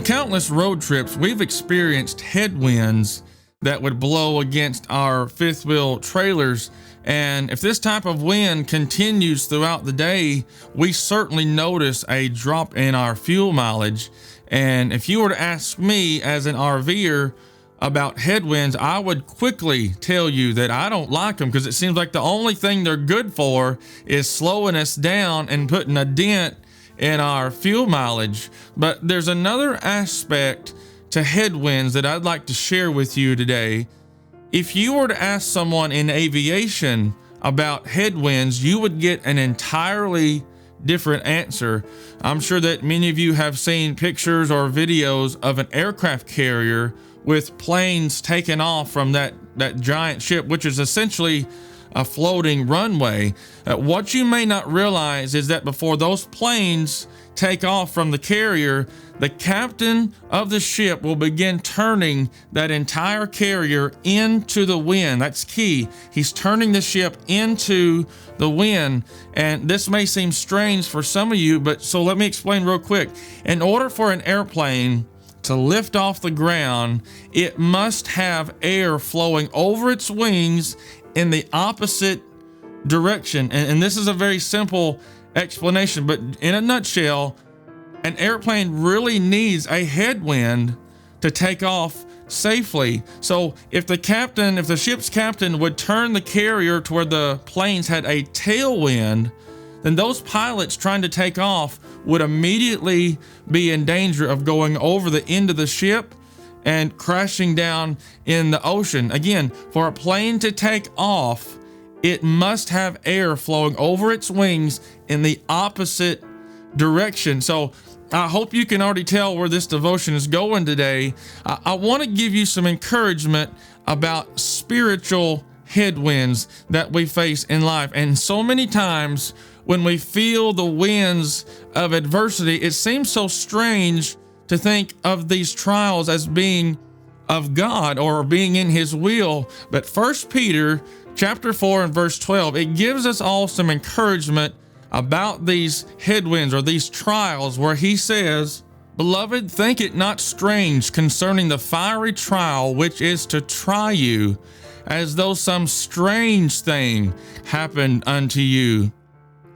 countless road trips, we've experienced headwinds that would blow against our fifth wheel trailers. And if this type of wind continues throughout the day, we certainly notice a drop in our fuel mileage. And if you were to ask me as an RVer about headwinds, I would quickly tell you that I don't like them, because it seems like the only thing they're good for is slowing us down and putting a dent in our fuel mileage. But there's another aspect to headwinds that I'd like to share with you today. If you were to ask someone in aviation about headwinds, you would get an entirely different answer. I'm sure that many of you have seen pictures or videos of an aircraft carrier with planes taking off from that giant ship, which is essentially a floating runway. What you may not realize is that before those planes take off from the carrier, the captain of the ship will begin turning that entire carrier into the wind. That's key. He's turning the ship into the wind. And this may seem strange for some of you, but so let me explain real quick. In order for an airplane to lift off the ground, it must have air flowing over its wings in the opposite direction. And this is a very simple explanation, but in a nutshell, an airplane really needs a headwind to take off safely. So if the ship's captain would turn the carrier to where the planes had a tailwind, then those pilots trying to take off would immediately be in danger of going over the end of the ship and crashing down in the ocean. Again, for a plane to take off, it must have air flowing over its wings in the opposite direction. So I hope you can already tell where this devotion is going today. I want to give you some encouragement about spiritual headwinds that we face in life. And so many times when we feel the winds of adversity, it seems so strange to think of these trials as being of God or being in His will. But 1 Peter chapter 4 and verse 12, it gives us all some encouragement about these headwinds or these trials, where he says, "Beloved, think it not strange concerning the fiery trial which is to try you, as though some strange thing happened unto you.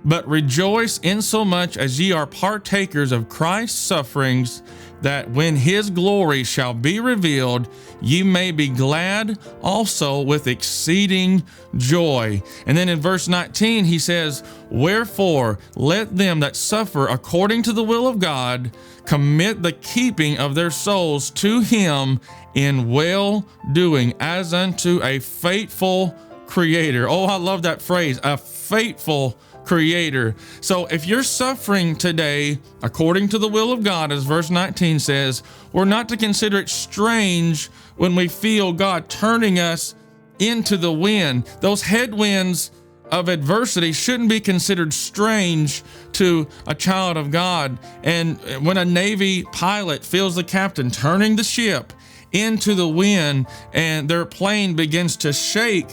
But rejoice insomuch as ye are partakers of Christ's sufferings, that when His glory shall be revealed, ye may be glad also with exceeding joy." And then in verse 19, he says, "Wherefore let them that suffer according to the will of God commit the keeping of their souls to Him in well-doing, as unto a faithful Creator." Oh, I love that phrase, a faithful Creator. So if you're suffering today according to the will of God, as verse 19 says, we're not to consider it strange when we feel God turning us into the wind. Those headwinds of adversity shouldn't be considered strange to a child of God. And when a Navy pilot feels the captain turning the ship into the wind and their plane begins to shake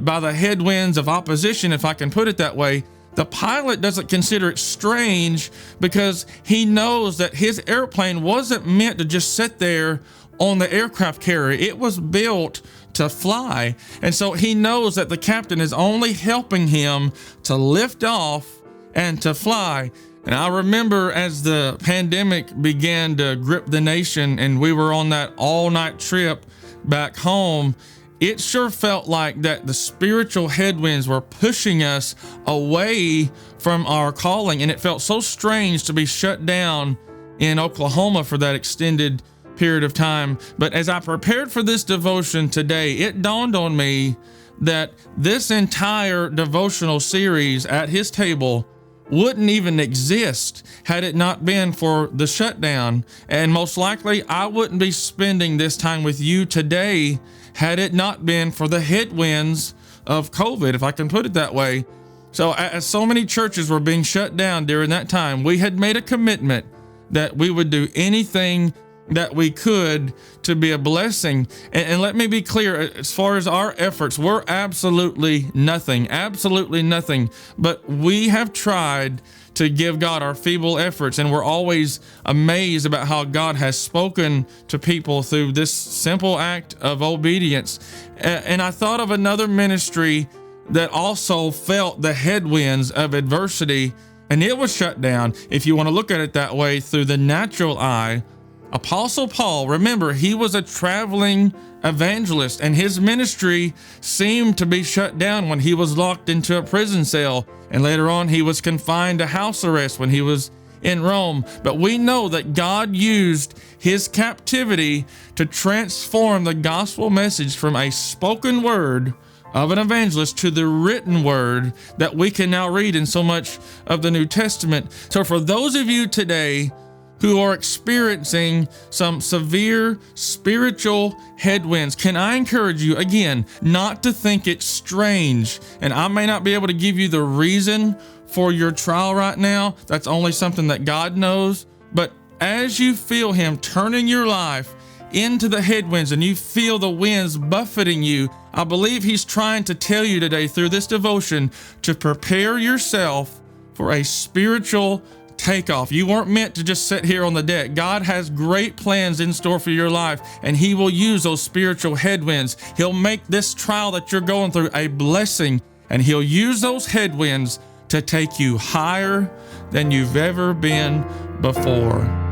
by the headwinds of opposition, if I can put it that way, the pilot doesn't consider it strange, because he knows that his airplane wasn't meant to just sit there on the aircraft carrier. It was built to fly. And so he knows that the captain is only helping him to lift off and to fly. And I remember as the pandemic began to grip the nation and we were on that all-night trip back home, it sure felt like that the spiritual headwinds were pushing us away from our calling. And it felt so strange to be shut down in Oklahoma for that extended period of time. But as I prepared for this devotion today, it dawned on me that this entire devotional series at His table wouldn't even exist had it not been for the shutdown. And most likely I wouldn't be spending this time with you today had it not been for the headwinds of COVID, if I can put it that way. So as so many churches were being shut down during that time, we had made a commitment that we would do anything that we could to be a blessing. And let me be clear, as far as our efforts, we're absolutely nothing, but we have tried to give God our feeble efforts, and we're always amazed about how God has spoken to people through this simple act of obedience. And I thought of another ministry that also felt the headwinds of adversity, and it was shut down, if you want to look at it that way, through the natural eye. Apostle Paul, remember, he was a traveling evangelist, and his ministry seemed to be shut down when he was locked into a prison cell, and later on he was confined to house arrest when he was in Rome. But we know that God used his captivity to transform the gospel message from a spoken word of an evangelist to the written word that we can now read in so much of the New Testament. So for those of you today who are experiencing some severe spiritual headwinds, can I encourage you again not to think it's strange? And I may not be able to give you the reason for your trial right now. That's only something that God knows. But as you feel him turning your life into the headwinds and you feel the winds buffeting you, I believe he's trying to tell you today through this devotion to prepare yourself for a spiritual takeoff. You weren't meant to just sit here on the deck. God has great plans in store for your life, and he will use those spiritual headwinds. He'll make this trial that you're going through a blessing, and he'll use those headwinds to take you higher than you've ever been before.